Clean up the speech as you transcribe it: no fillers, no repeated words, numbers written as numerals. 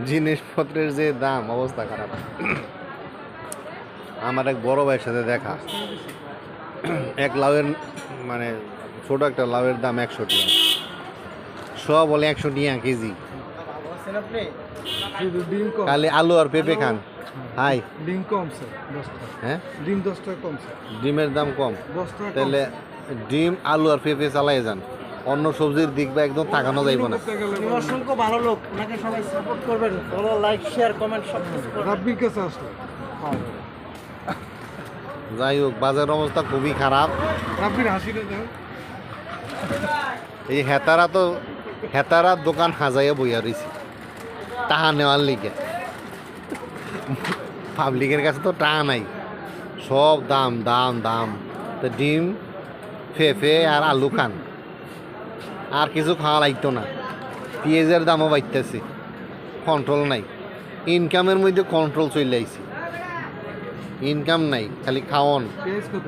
জিনিসপত্রের যে দাম অবস্থা খারাপ। আমার এক বড় ভাইয়ের সাথে দেখা, এক লাউয়ের মানে ছোট একটা লাউয়ের দাম 100 টাকা, সব বলে 100 টাকা কেজি। শুধু ডিম কম। খালি আলু আর পেঁপে খান। হাই ডিম কম স্যার 10 টাকা। হ্যাঁ, ডিম 10 টাকা কম স্যার। ডিমের দাম কম, 10 টাকা কম। তাহলে ডিম আলু আর পেঁপে চালাই যান, অন্য সবজির দিক বা একদম তাকানো যাইব না। গেলে অসংখ্য ভালো লোক, ওনাকে সবাই সাপোর্ট করবেন, ফলো, লাইক, শেয়ার, কমেন্ট সব কিছু করবেন। রাব্বির কাছে আসলে যাই হোক, বাজারের অবস্থা খুবই খারাপ। রাব্বির হাসিটা দেন। এই হেতারা দোকান হাজাইয়া বইয়া রয়েছে টাকা নেওয়ার লিগে। পাবলিকের কাছে তো টাকা নাই, সব দাম দাম দাম। তো ডিম ফেফে আর আলু খান, আর কিছু খাওয়া লাগতো না। পেঁয়াজের দামও বাড়তেছে, কন্ট্রোল নাই। ইনকামের মধ্যে কন্ট্রোল চলে আইছে, ইনকাম নাই, খালি খাওয়ন। পেঁয়াজ কত?